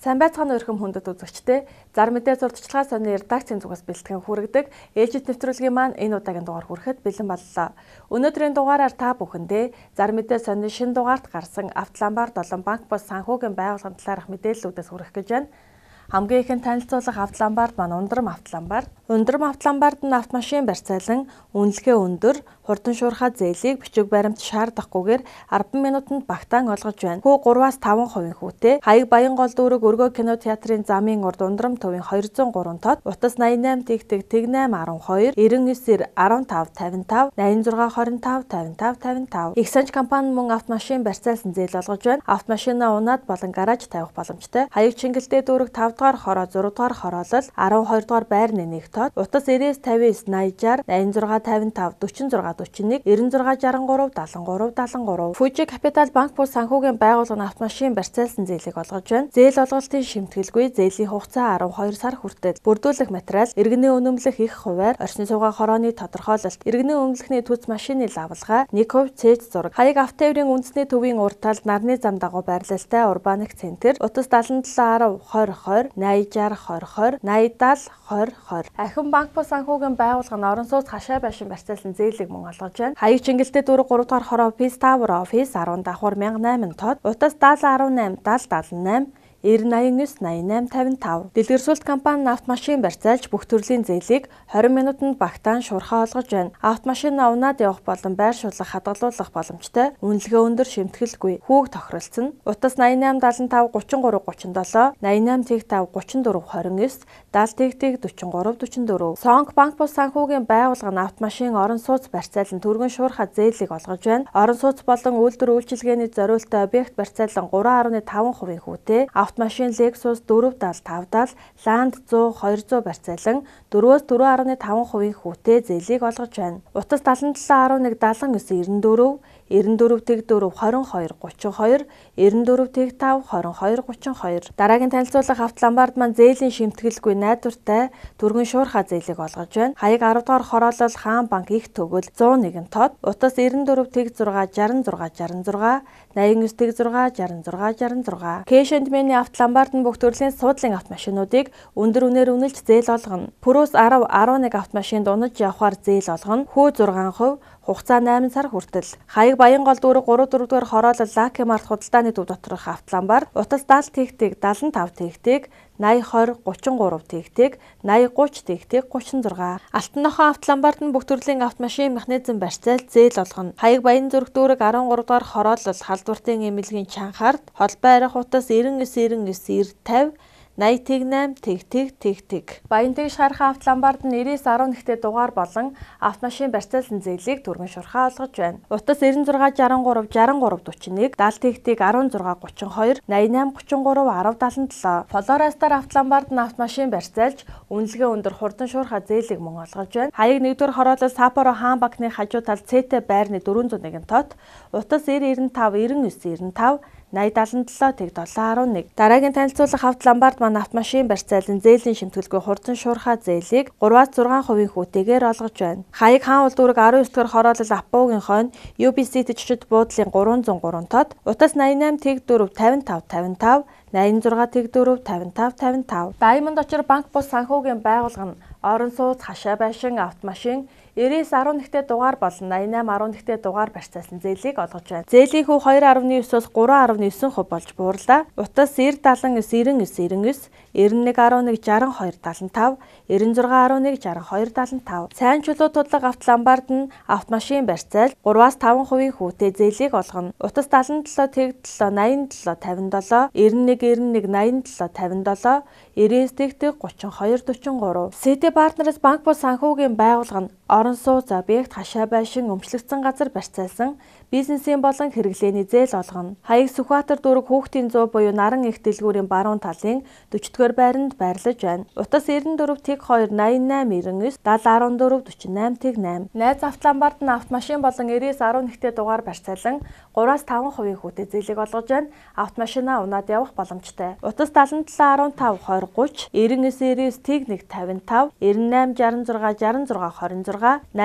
Сайн байцгаана өрхөм хүндэт үзэгчдээ. Зар мэдээ зурдчилгаа сонины редакцийн зүгээс бэлтгэн хүргэдэг ээлжид нэвтрүүлгийн маань энэ удаагийн дугаар хүрэхэд бэлэн боллоо. Өнөөдрийн дугаараар та бүхэндээ зар мэдээ сонины шинэ дугаарт гарсан Автоламбар 7 банк бус санхүүгийн байгууллагын талаарх мэдээллүүдээс хүргэх гэж байна. Хамгийн ихэнд танилцуулах Автоламбард маань Ундрам Автоламбар. Ундрам Автоламбард нь автомашин барьцаалан үнэлгээ өндөр, хурдан шуурхай зээлийг бичиг баримт шаардахгүйгээр 10 минутанд багтаан олгож байна. Хүү 3-аас 5% хүүтэй. Хаяг Баянгол дүүрэг өргөө кино театрын замын урд Ундрам төвийн 203 тод, утас 88 тэгтэг тэг 812 99 15 55 86 25 55 55. Их санч компани мөн автомашин барьцаалсан зээл олгож байна. Автомашинаа унаад болон гараж тавих боломжтой. Хаяг Чингэлтэй дүүрэг 5 дугаар хороо 6 дугаар хороолол 12 дугаар байрны нэг тод, утас 99 50 80 86 55 46 41 96 63 73 73. Фужи Капитал банк бус санхүүгийн байгууллага нь автомашин барьцаалсан зээлийг олгож байна. Зээл олголтын шимтгэлгүй зээлийн хугацаа 12 сар хүртэл. Бүрдүүлэх материал, иргэний үнэмлэх их хувиар, орчны суугаа хорооны тодорхойлолт, иргэний үнэмлэхний төц машины лавлага, 1% цээж зураг. Хаяг автоэврийн үндэсний төвийн урд талд нарны зам дагуу байрлалтай Урбаник центр, утас 77 10 20 20 80 60 20 20 80 70 20 20. Ахин банк бус санхүүгийн байгууллага нь орон сууц хашаа байшин барьцаалсан зээлийг мөн олгож байна. Хаяг Чингэлтэй дүүрэг 3 дугаар хороо офис Tower офис 10 давхар 1008 тод, утас 70 18 70 78 90 89 88 55. Дэлгэрсүүлэлт компани автомашин барьцаалж бүх төрлийн зээлийг 20 минутанд багтаан шуурхай олгож байна. Автомашинаа унаад явах болон байр шуулах хадгалуулах боломжтой. Үнэлгээ өндөр шимтгэлгүй. Хүүг тохиролцсон. Утас 88 75 33 37 88 5 34 29 70 44 44. Сонг банк бус санхүүгийн байгууллага нь автомашин орон сууц барьцаалан түргэн шуурхай зээлийг олгож байна. Орон сууц болон үйлдвэр үйлчилгээний зориулалттай объект барьцаалан 3.5% хүүтэй. Автомашин Lexus 475-70, Land 100 200 барьцаалан 4-өөс 4.5% хүүтэй зээлийг олгож байна. Утас 77 11 79 94 94 тэг 4 22 32 94 тэг 5 22 32. Дараагийн танилцуулах Автоламбард маань зээлийн шимтгэлгүй найдвартай түргэн шуурхай зээлийг олгож байна. Хаяг 10 дугаар хороолол Хаан банк их төгөл 101 тод, утас 94 тэг 6 66 66 89 тэг 6 66 66. Cash and Money Автоламбард нь бүх төрлийн суудлын автомашинуудыг өндөр үнээр үнэлж зээл олгоно. Пүрөөс 10 11 автомашинд унаж явахаар зээл олгоно. Хүү 6%, хугацаа 8 сар хүртэл. Хаяг Баянгол дүүрэг 3 4 дугаар хороолол Лаки март худалдааны төв доторх Автоламбар, утас 70 тэгтэг 75 тэгтэг 80 20 33 тэгтэг 80 30 тэгтэг 36. Алтан нохоо Автоламбард нь бүх төрлийн автомашин механизм барьцаал зээл олгоно. Хаяг Баянзүрх дүүрэг 13 дугаар хороолол халдвартын эмнэлгийн чанхаард холбоо арих утас 99 99 90 50 88 тэг. Баян тэгш харах Автоламбард нь 99 11-т дугаар болон автомашин барьцаалсан зээлийг түргэн шуурхай олгож байна. Утас 96 63 63 41 70 тэгтэг 16 32 88 33 10 77. Флорастар Автоламбард нь автомашин барьцаалж үнэлгээ өндөр хурдан шуурхай зээлийг мөн олгож байна. Хаяг 1-р хороолол Саппоро Хаан банкны хажуу талд ЦТ байрны 401 тот, утас 90 95 99 95 8077 тэг 711. Дараагийн танилцуулах Автоламбард маань автомашин барьцаалан зээлийн шимтгэлгүй хурдан шуурхай зээлийг 3-аас 6% хүүтэйгээр олгож байна. Хаяг Хаан уул дүүрэг 19 дахь хороолол Аппогийн хойно UBC төчид буудлын 303 тод, утас 88 тэг 4 55 55 86 тэг 4 55 55. Diamond очир банк бус санхүүгийн байгууллага нь орон сууц хашаа байшин автомашин 99 11-т дугаар болон 88 11-т дугаар барьцаалсан зээлийг олгож байна. Зээлийн хүү 2.9-оос 3.9% болж буурлаа. Утас 90 79 99 99 91 11 62 75 96 11 62 75. Сайн чулуу тудлага Автоламбард нь автомашин барьцаал 3-аас 5% хүүтэй зээлийг олгоно. Утас 77 тэг 7 87 57 91 91 87 57 99 тэгтэг 32 43. City Partners банк бус санхүүгийн байгууллага нь орон сууц объект хашаа байшин өмчлөгдсөн газар барьцаалсан бизнесийн болон хэрэглээний зээл олгоно. Хаяг Сүхбаатар дүүрэг Хүүхдийн 100 буюу Наран их дэлгүүрийн баруун талын 40 4-р байранд байрлаж байна. Утас 94 тэг 2 88 99 70 14 48 тэг 8. Найз автоломбард нь автомашин болон 99.11-т дугаар барьцаалан 3-5% хүүтэй зээлийг олгож байна. Автомашинаа унаад явах боломжтой. Утас 77 15 20 30 99 99 тэг 1 55 98 66 66 26 80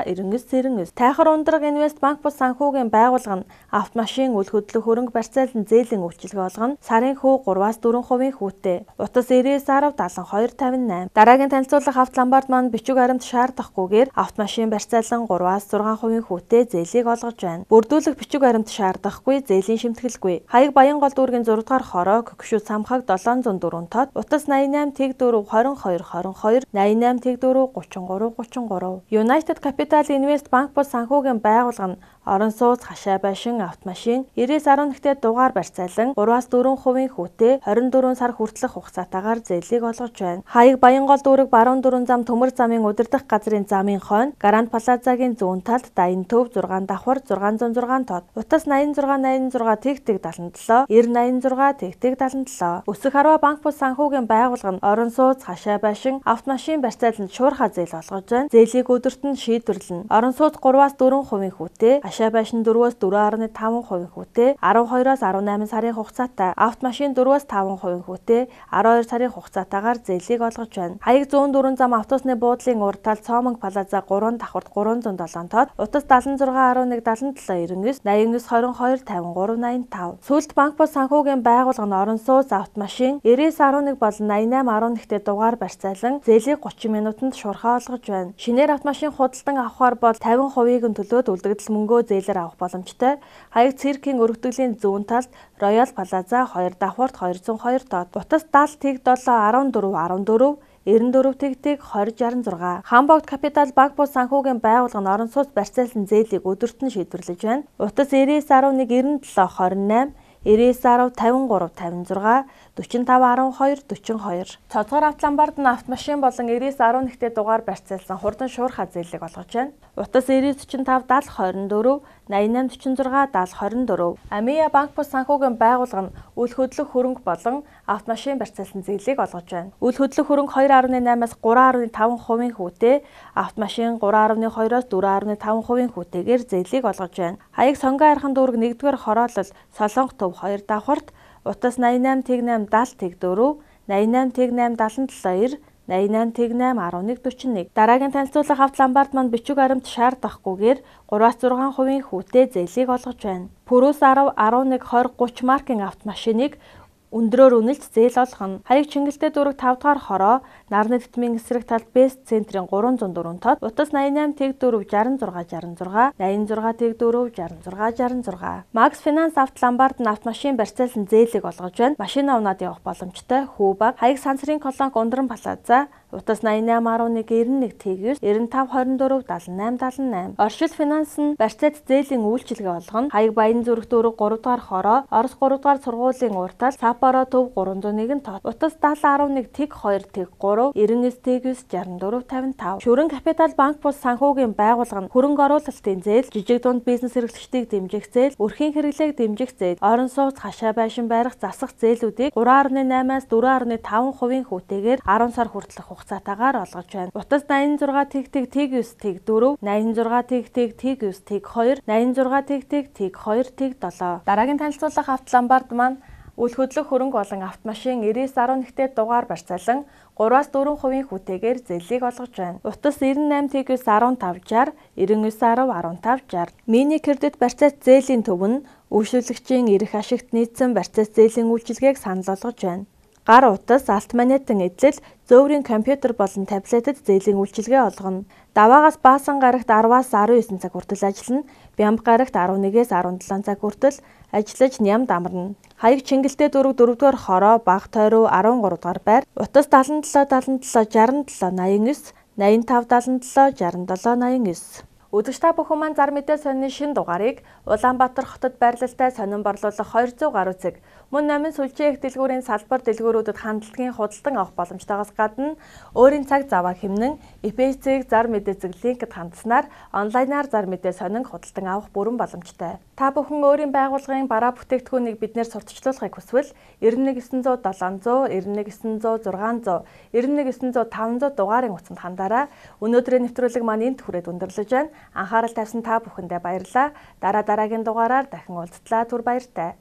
66 99 99. Тайхар ундраг Инвест банк бус санхүүгийн байгууллага нь автомашин үл хөдлөх хөрөнгө барьцаалан зээлийн үйлчилгээ олгоно. Сарын хүү 3-4% хүүтэй. Утас 99.72 58. Дараагийн танилцуулах автоломбард маань бичиг баримт шаардахгүйгээр автомашин барьцаалан 3-6% хүүтэй зээлийг олгож байна. Бүрдүүлэх бичиг баримт шаардахгүй, зээлийн шимтгэлгүй. Хаяг Баянгол дүүргийн 6 дугаар хороо Көхшүү Самхаг 704 тод. Утас 88 тэг 4 22 22 88 тэг 4 33 33. United Capital Invest банк бус санхүүгийн байгууллага нь орон сууц хашаа байшин автомашин 99.11-т дугаар барьцаалан 3-4% хүүтэй 24 сар хүртэлх хугацаатаагаар зээлийг олгож байна. Хаяг Баянгол дүүрэг баруун дөрвөн зам төмөр замын удирдах газрын замын хойно Гранд Плазагийн зүүн талд Даян төв 6 давхар 606 тод. Утас 86 86 тэг 77 90 86 тэг 77. Өсөх харва банк бус санхүүгийн байгууллага нь орон сууц хашаа байшин автомашин барьцааланд шуурхай зээл олгож байна. Зээлийг өдөрт нь шийдвэрлэнэ. Орон сууц 3-4% хүүтэй хашаа байшин 4-4.5% хүүтэй 12-18 сарын хугацаатай автомашин 4-5% хүүтэй 12 сарын хугацаатаагаар зээлийг олгож байна. Хаяг 104 зам автобусны буудлын урд талд Цоомонг Плаза 3 давхарт 307 тод. Утас 76 11 77 99 89 22 53 85. Сүүлд банк бус санхүүгийн байгууллага нь орон сууц автомашин 99.11 болон 88.11-т дугаар барьцаалан зээлийг 30 минутанд шуурхай олгож байна. Шинээр автомашин худалдан авахар бол 50%-ийг нь төлөөд үлдэгдэл мөнгөө зээлээр авах боломжтой. Хаяг циркийн өргөдөглийн зүүн талд Royal Plaza 2 давхарт 202 тод. Утас 70 тэг 7 14 14 94 тэг 2066. Хамбогд Капитал банк бус санхүүгийн байгууллага нь орон сууц барьцаалсан зээлийг өдөрт нь шийдвэрлэж байна. Утас 99.11 97 28 99.53 56 45 12 42. Цодгоор автоломбард нь автомашин болон 99.11-т дугаар барьцаалсан хурдан шуурхай зээлийг олгож байна. Утас 9945 70 24 8846 70 24. Амиа банк бус санхүүгийн байгууллага нь үл хөдлөх хөрөнгө болон автомашин барьцаалсан зээлийг олгож байна. Үл хөдлөх хөрөнгө 2.8-аас 3.5% хүүтэй, автомашин 3.2-оос 4.5% хүүтэйгээр зээлийг олгож байна. Хаяг Сонгон Айрхан дүүрэг 1-р хороолол Солонгот төв 2 давхарт Утас 88 тэг 8 70 тэг 4 88 тэг 8 77 90 88 тэг 8 11 41. Дараагийн танилцуулах автоломбард маань бичиг баримт шаардахгүйгээр 3-6% хүүтэй зээлийг олгож байна. Пүрүүс 10 11 20 30 маркийн автомашиныг өндрөөр үнэлж зээл олгоно. Хаяг Чингэлтэй дүүрэг 5 дугаар хороо Нарны Тэтмийн эсрэг талд Бест центрийн 304 тод. Утас 88 тэг 4 66 66 86 тэг 4 66 66. Макс Финанс автоломбард нь автомашин барьцаалсан зээлийг олгож байна. Машина унаад явах боломжтой. Хүү баг. Хаяг Сансрын колонк Ундран Плаза Утас 88 11 91 тэг 9 95 24 78 78. Оршил Финанс нь барьцаалт зээлийн үйлчилгээ олгоно. Хаяг Баян зүрх дүүрэг 3 дугаар хороо Орос 3 дугаар сургуулийн уртал Сапоро төв 301 тод. Утас 70 11 тэг 2 тэг 3 99 тэг 9 64 55. Шүрэн Капитал банк бус санхүүгийн байгууллага нь хөрөнгө оруулалтын зээл, жижиг дунд бизнес эрхлэгчдийг дэмжих зээл, өрхийн хэрэглээг дэмжих зээл, орон сууц хашаа байшин барих засах зээлүүдийг 3.8-аас 4.5% хүүтэйгээр 10 сар хүртэлх хугацаатаагаар олгож байна. Утас 86 тэг 9 тэг 4 86 тэг 9 тэг 2 86 тэг 2 тэг 7. Дараагийн танилцуулах автоломбард маань үл хөдлөх хөрөнгө болон автомашин 99.11-т дугаар барьцаалан 3-4% хүүтэйгээр зээлийг олгож байна. Утас 98 тэг 9 15 60 99 10 15 60. Мини кредит барьцаалт зээлийн төв нь үйлчлүүлэгчийн эрх ашигт нийцсэн барьцаалт зээлийн үйлчилгээг санал болгож байна. Гар утас, алт манетан эдлэл, зөөврийн компьютер болон таблетад зээлийн үйлчилгээ олгоно. Даваагаас Баасан гарагт 10-аас 19 цаг хүртэл ажиллана. Бямб гарагт 11-ээс 17 цаг хүртэл ажиллаж нямд амарна. Хаяг Чингэлтэй дүүрэг 4-р хороо Баг тойроо 13-р байр. Утас 77 77 67 89 85 77 67 89. Үзэгч та бүхэн маань зар мэдээ сонины шинэ дугаарыг Улаанбаатар хотод байрлалтай сонин борлуулах 200 гаруй цэг Мөн номын сүлжээ их дэлгүүрийн салбар дэлгүүрүүдэд хандлагын худалдан авах боломжтойгоос гадна өөрийн цаг заваа хэмнэн ИПС-ийг зар мэдээ линкэд хандаснаар онлайнаар зар мэдээ сонин худалдан авах бүрэн боломжтой. Та бүхэн өөрийн байгууллагын бараа бүтээгдэхүүнийг биднээр сурталчлуулахыг хүсвэл 91900 700 91900 600 91900 500 дугаарын утсанд хандаарай. Өнөөдрийн нэвтрүүлэг маань энд хүрээд өндөрлөж байна. Анхаарал тавьсан та бүхэндээ баярлалаа. Дараагийн дугаараар дахин уулзтлаа. Түр баяртай.